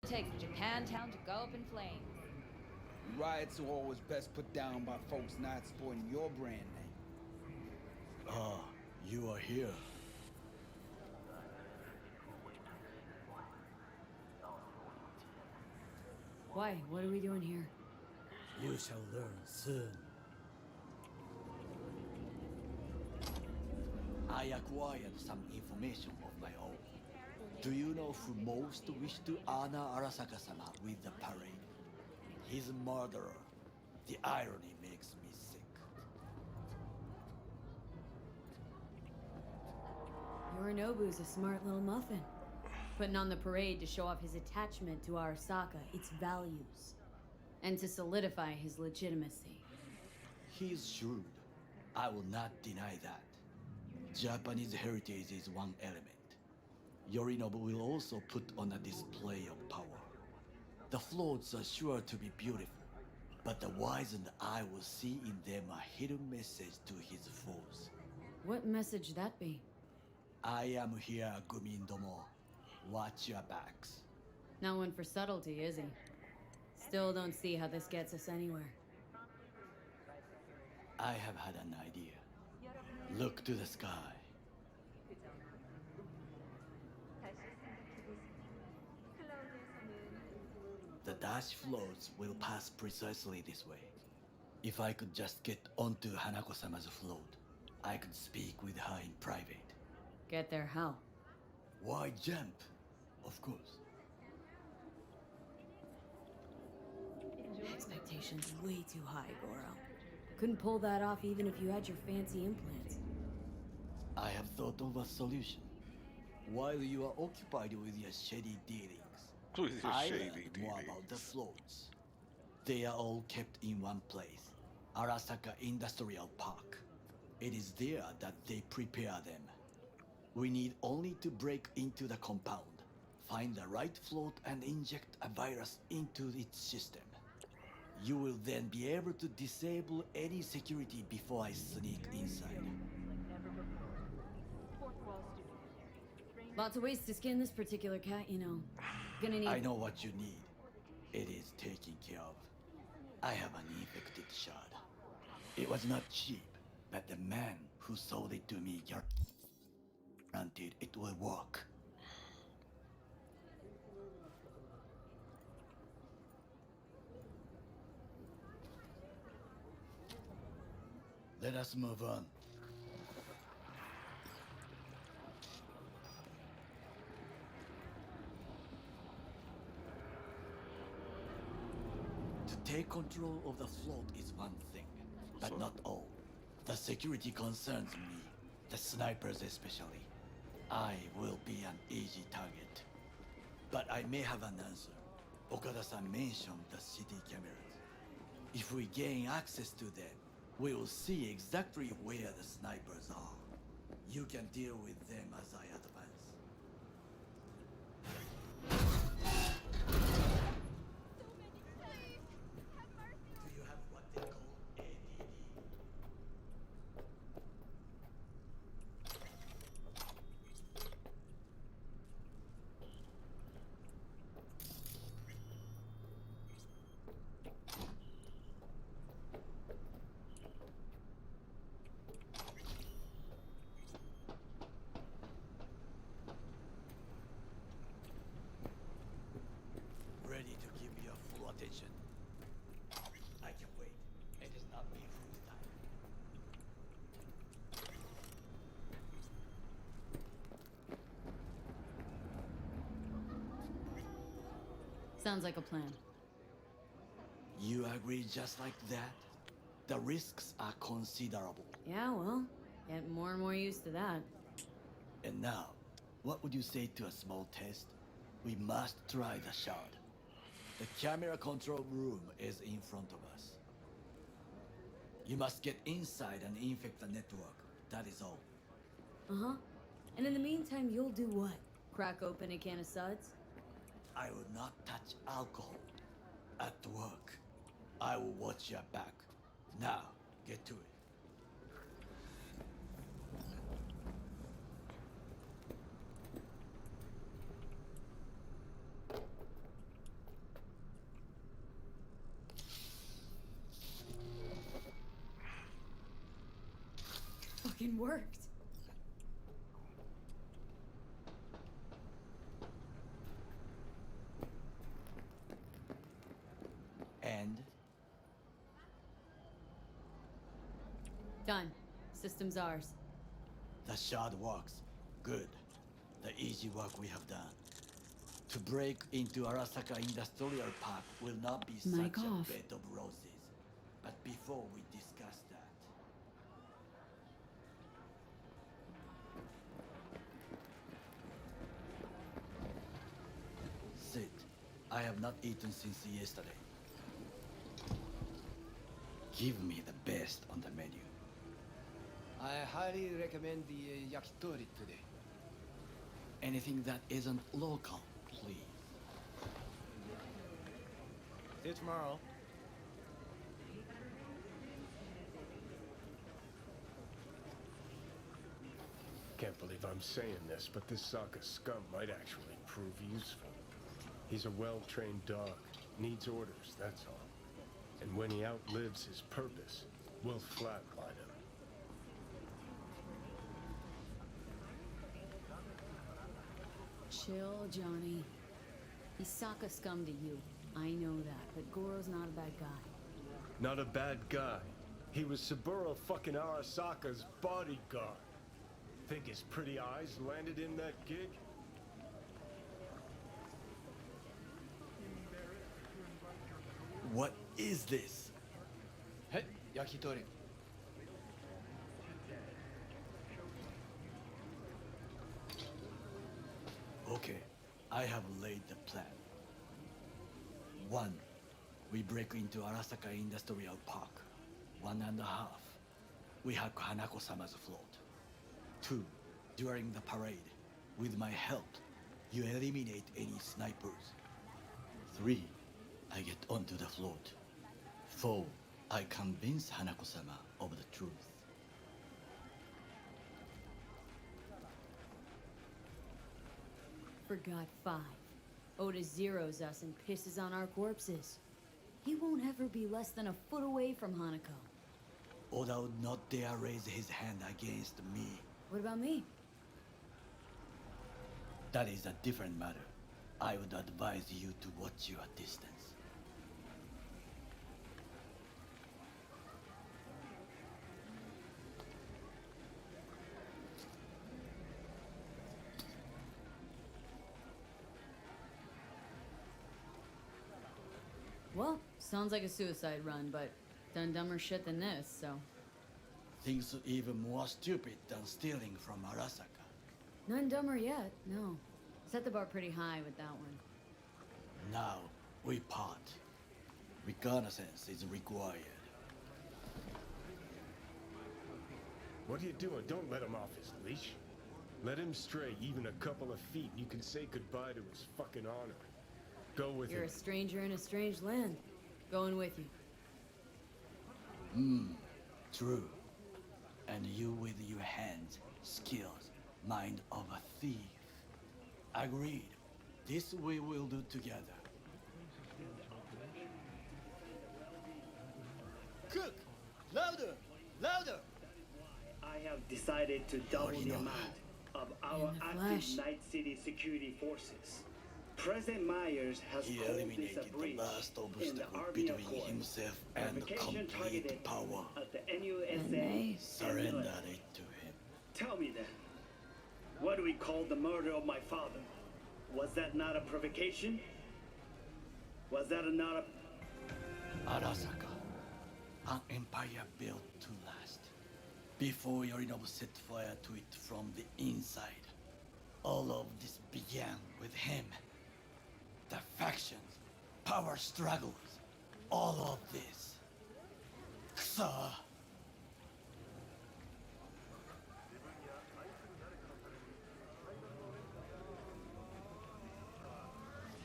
Take Japantown to go up in flames. Riots are always best put down by folks not sporting your brand name. Ah, you are here. Why? What are we doing here? You shall learn soon. I acquired some information of my own. Do you know who most wished to honor Arasaka-sama with the parade? His murderer. The irony makes me sick. Yorinobu's a smart little muffin. Putting on the parade to show off his attachment to Arasaka, its values, and to solidify his legitimacy. He is shrewd. I will not deny that. Japanese heritage is one element. Yorinobu will also put on a display of power. The floats are sure to be beautiful, but the wizened eye will see in them a hidden message to his foes. What message that be? I am here, Gumindomo. Watch your backs. Not one for subtlety, is he? Still don't see how this gets us anywhere. I have had an idea. Look to the sky. The dash floats will pass precisely this way. If I could just get onto Hanako-sama's float, I could speak with her in private. Get there how? Why jump? Of course. Expectations way too high, Goro. Couldn't pull that off even if you had your fancy implants. I have thought of a solution. While you are occupied with your shady dealings, With your I shady learned more about the dealings. floats. They are all kept in one place, Arasaka Industrial Park. It is there that they prepare them. We need only to break into the compound, find the right float and inject a virus into its system. You will then be able to disable any security before I sneak inside. Lots of ways to skin this particular cat, you know. Gonna need... I know what you need. It is taken care of. I have an infected shard. It was not cheap, but the man who sold it to me guaranteed it will work. Let us move on. To take control of the float is one thing, but not all. The security concerns me, the snipers especially. I will be an easy target. But I may have an answer. Okada-san mentioned the city cameras. If we gain access to them, we will see exactly where the snipers are. You can deal with them as I advance. Do you have what they call ADD? Ready to give you full attention. I can wait. It is not me whose time. Sounds like a plan. You agree just like that? The risks are considerable. Yeah, well, get more and more used to that. And now, what would you say to a small test? We must try the shard. The camera control room is in front of us. You must get inside and infect the network. That is all. Uh-huh. And in the meantime, you'll do what? Crack open a can of suds? I will not touch alcohol. At work. I will watch your back. Now, get to it. fucking worked. And Done. System's ours. the shard works. Good. The easy work we have done. To break into Arasaka Industrial Park will not be Mic such off. a bed of roses. But before we discuss that, sit. I have not eaten since yesterday. Give me the best on the menu. I highly recommend the yakitori today. Anything that isn't local, please. See you tomorrow. Can't believe I'm saying this, but this Sokka scum might actually prove useful. He's a well-trained dog, needs orders, that's all. And when he outlives his purpose, we'll flatline him. Chill, Johnny. He's Sokka scum to you. I know that, but Goro's not a bad guy. Not a bad guy. He was Saburo fucking Arasaka's bodyguard. Think his pretty eyes landed in that gig? What is this? Hey, yakitori. Okay, I have laid the plan. 1. We break into Arasaka Industrial Park. 1.5. We hack Hanako-sama's float. 2. During the parade, with my help, you eliminate any snipers. 3. I get onto the float. 4. I convince Hanako-sama of the truth. Forgot 5. Oda zeroes us and pisses on our corpses. He won't ever be less than a foot away from Hanako. Oda would not dare raise his hand against me. What about me? That is a different matter. I would advise you to watch your distance. Well, sounds like a suicide run, but done dumber shit than this, so. Things even more stupid than stealing from Arasaka. None dumber yet, no. Set the bar pretty high with that one. Now, we part. Reconnaissance is required. What are you doing? Don't let him off his leash. Let him stray even a couple of feet and you can say goodbye to his fucking honor. Go with You're him. a stranger in a strange land. Going with you. True. And you with your hands, skills, mind of a thief. Agreed. This we will do together. Cook! Louder! Louder! I have decided to double already the know amount of our In the active flesh. Night City security forces. President Myers has He called this eliminated a breach the last in the obstacle Army between Accord. himself and Provocation complete targeted power. at the And NUSA. they Surrender military. it to him. Tell me then, what do we call the murder of my father? Was that not a provocation? Was that not a... Arasaka, an empire built to last. Before Yorinobu set fire to it from the inside, all of this began with him. The factions, power struggles, all of this. Kusa!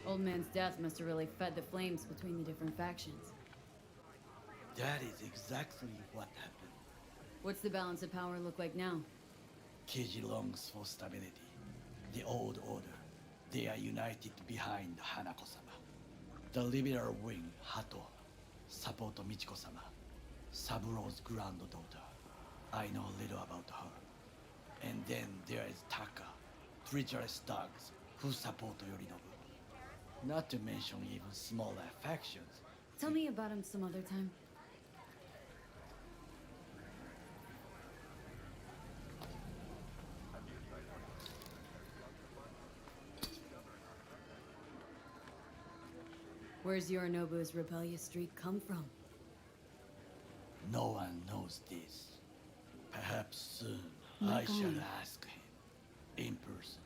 Old man's death must have really fed the flames between the different factions. That is exactly what happened. What's the balance of power look like now? Keiji longs for stability. The old order. They are united behind Hanako-sama. The liberal wing, Hato, support Michiko-sama, Saburo's granddaughter. I know little about her. And then there is Taka, treacherous dogs who support Yorinobu. Not to mention even smaller factions. Tell me about him some other time. Where's Yorinobu's rebellious streak come from? No one knows this. Perhaps soon My I shall God. ask him in person.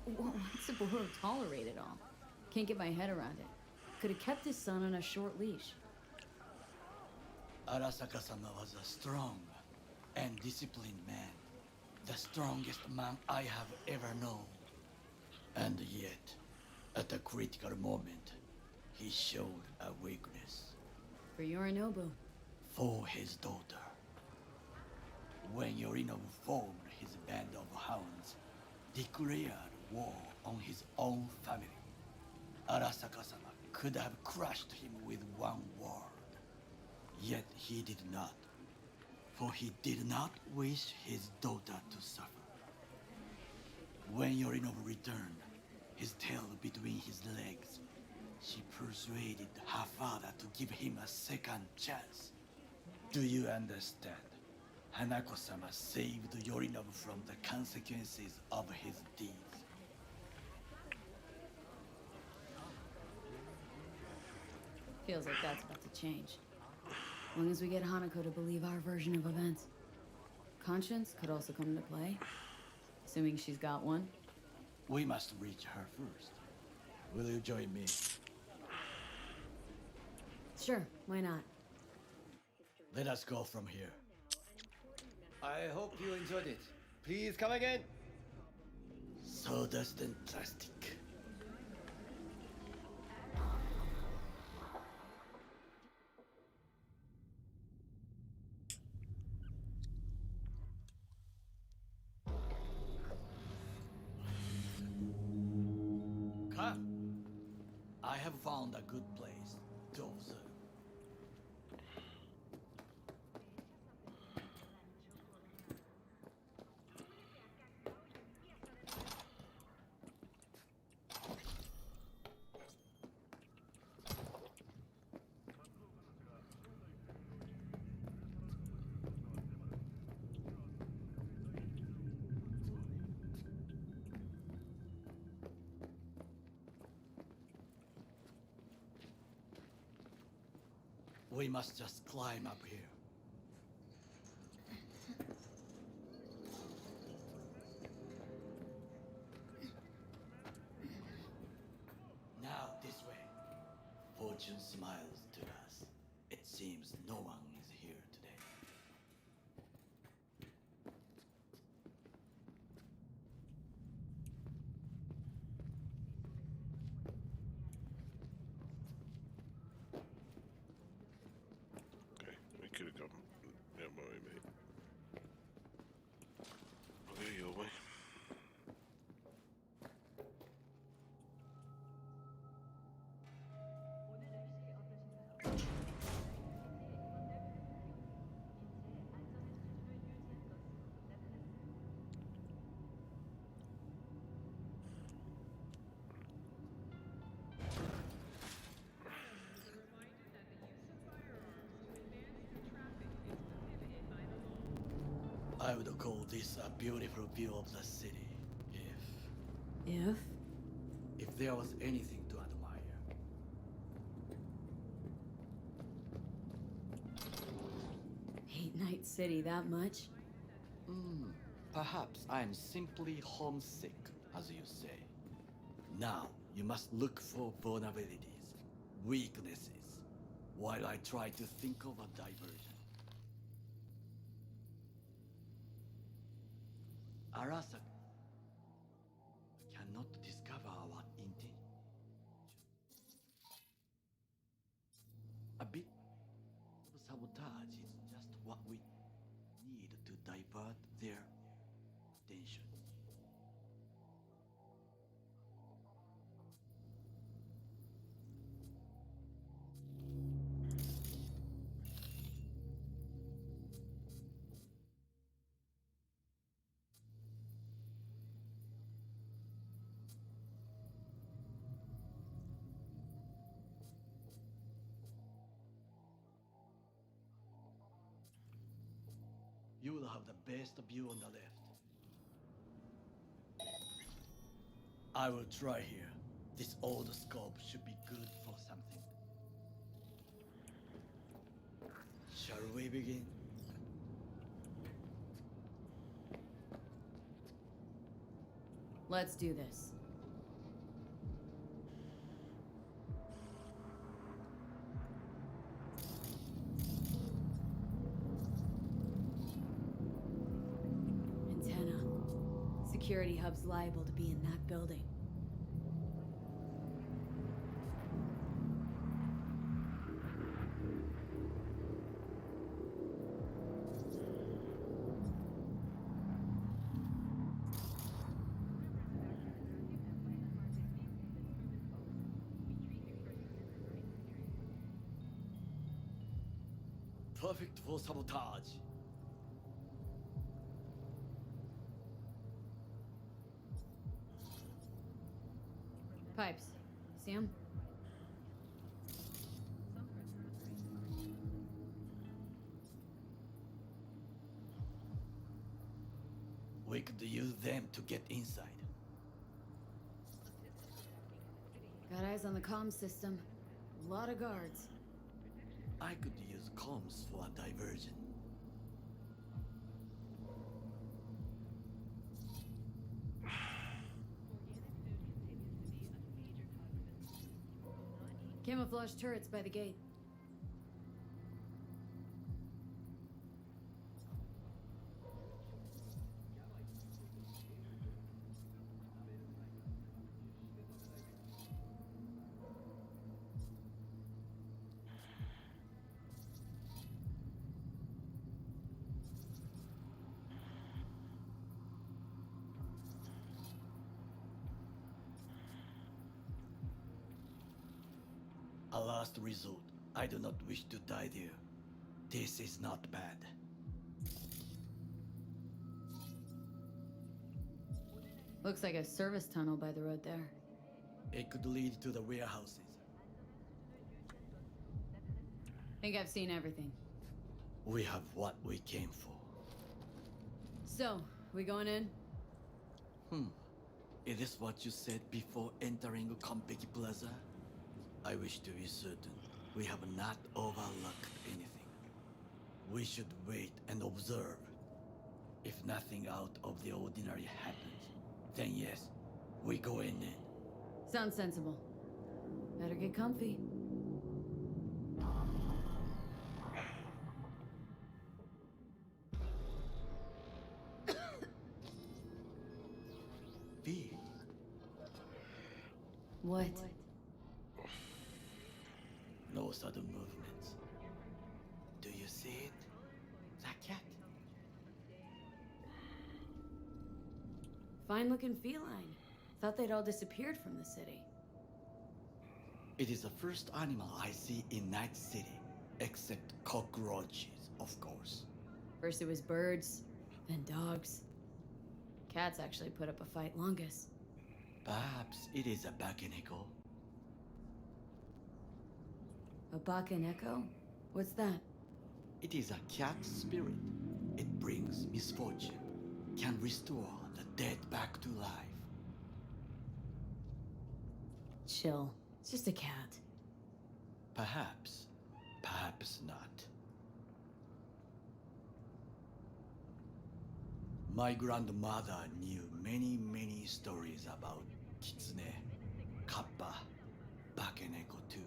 What's Saburo tolerate it all? Can't get my head around it. Could have kept his son on a short leash. Arasaka-sama was a strong and disciplined man. The strongest man I have ever known. And yet, at a critical moment, he showed a weakness For Yorinobu. for his daughter. When Yorinobu formed his band of hounds, declared war on his own family, Arasaka-sama could have crushed him with one word. Yet he did not, for he did not wish his daughter to suffer. When Yorinobu returned, his tail between his legs, she persuaded her father to give him a second chance. Do you understand? Hanako-sama saved Yorinobu from the consequences of his deeds. Feels like that's about to change. As long as we get Hanako to believe our version of events. Conscience could also come into play. Assuming she's got one. We must reach her first. Will you join me? Sure, why not? Let us go from here. I hope you enjoyed it. Please come again. Sawdust and plastic. Come. I have found a good place to observe. We must just climb up here. Now this way. Fortune smiles to us. It seems no one is here today. Okay, we could have gone that way, mate. Okay, your way. I would call this a beautiful view of the city, If? if there was anything to admire. Hate Night City that much? Perhaps I'm simply homesick, as you say. Now, you must look for vulnerabilities, weaknesses, while I try to think of a diversion. Arasaka cannot discover our intention. A bit of sabotage is just what we need to divert their You will have the best view on the left. I will try here. This old scope should be good for something. Shall we begin? Let's do this. Antenna. Security hub's liable to be in that building. Perfect for sabotage. Pipes. See 'em? We could use them to get inside. Got eyes on the comm system. A lot of guards. I could use comms for a diversion. Camouflage turrets by the gate. A last resort. I do not wish to die there. This is not bad. Looks like a service tunnel by the road there. It could lead to the warehouses. Think I've seen everything. We have what we came for. So, we going in? Is this what you said before entering Konpeki Plaza? I wish to be certain we have not overlooked anything. We should wait and observe. If nothing out of the ordinary happens, then yes, we go in. Sounds sensible. Better get comfy. V. What? No sudden movements. Do you see it? That cat? Fine looking feline. Thought they'd all disappeared from the city. It is the first animal I see in Night City, except cockroaches, of course. First it was birds, then dogs. Cats actually put up a fight longest. Perhaps it is a Bakeneko. A Bakeneko? What's that? It is a cat spirit. It brings misfortune, can restore the dead back to life. Chill. It's just a cat. Perhaps, perhaps not. My grandmother knew many stories about Kitsune, Kappa, Bakeneko too.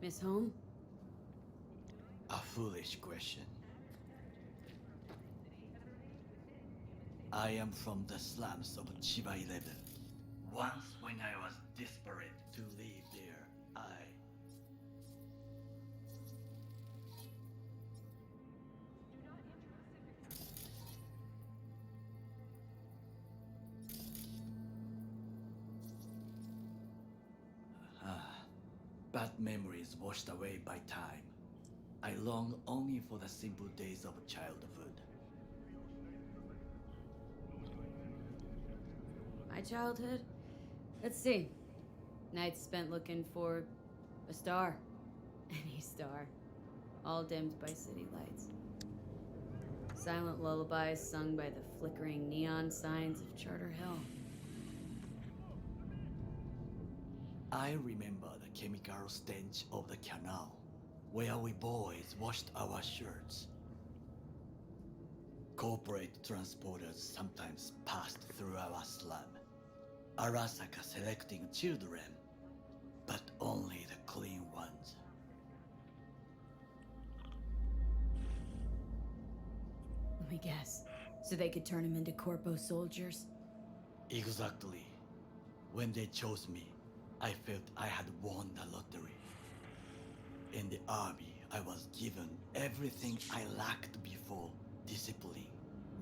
Miss Home? A foolish question. I am from the slums of Chiba 11. Once when I was desperate to live there, bad memories washed away by time. I long only for the simple days of childhood. My childhood? Let's see. Nights spent looking for a star. Any star. all dimmed by city lights. Silent lullabies sung by the flickering neon signs of Charter Hill. I remember the chemical stench of the canal, where we boys washed our shirts. Corporate transporters sometimes passed through our slum, Arasaka selecting children, but only the clean ones. Let me guess. So they could turn him into corpo soldiers? Exactly. When they chose me, I felt I had won the lottery. In the army, I was given everything I lacked before: discipline,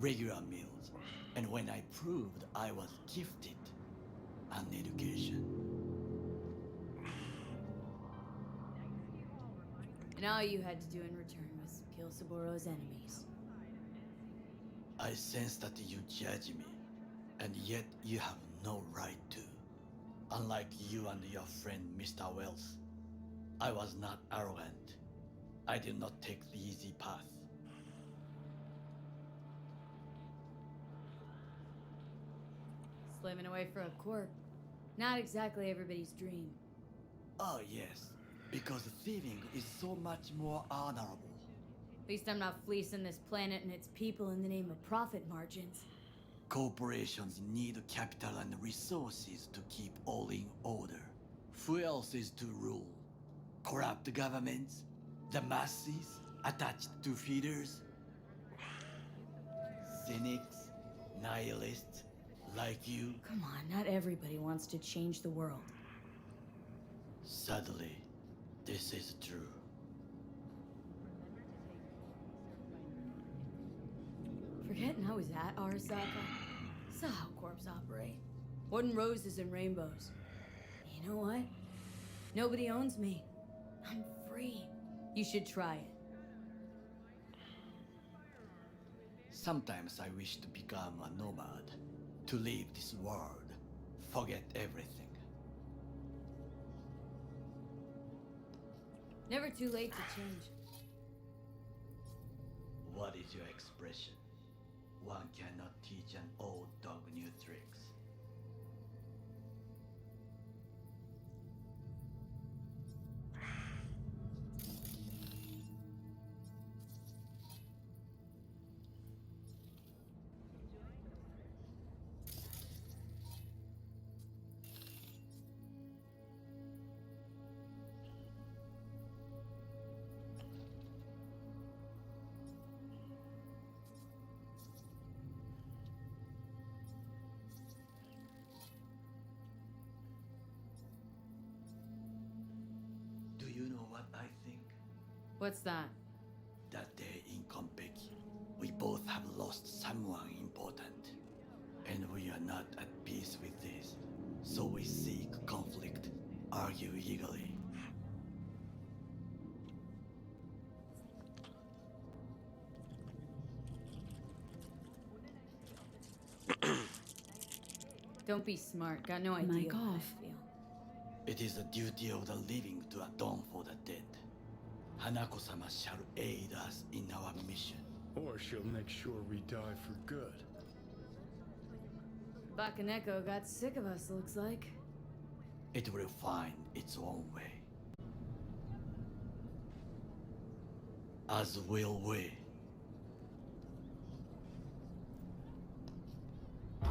regular meals, and when I proved I was gifted, an education. And all you had to do in return was kill Saboro's enemies. I sense that you judge me, and yet you have no right to. Unlike you and your friend Mr. Wells, I was not arrogant. I did not take the easy path. Slaving away for a corp. Not exactly everybody's dream. Oh yes, because thieving is so much more honorable. At least I'm not fleecing this planet and its people in the name of profit margins. Corporations need capital and resources to keep all in order. Who else is to rule? Corrupt governments? The masses? Attached to feeders? Cynics? Nihilists? Like you? Come on, not everybody wants to change the world. Sadly, this is true. Forgetting I was at Arasaka. Saw how corps operate. Wasn't roses and rainbows. You know what? Nobody owns me. I'm free. You should try it. Sometimes I wish to become a nomad, to leave this world, forget everything. Never too late to change. What is your expression? One cannot teach an old dog new tricks. Do you know what I think? What's that? That day in Konpeki, we both have lost someone important. And we are not at peace with this. So we seek conflict, argue eagerly. Don't be smart. Got no idea Mic what I off. feel. It is the duty of the living to atone for the dead. Hanako-sama shall aid us in our mission. Or she'll make sure we die for good. Bakaneko got sick of us, looks like. It will find its own way. As will we.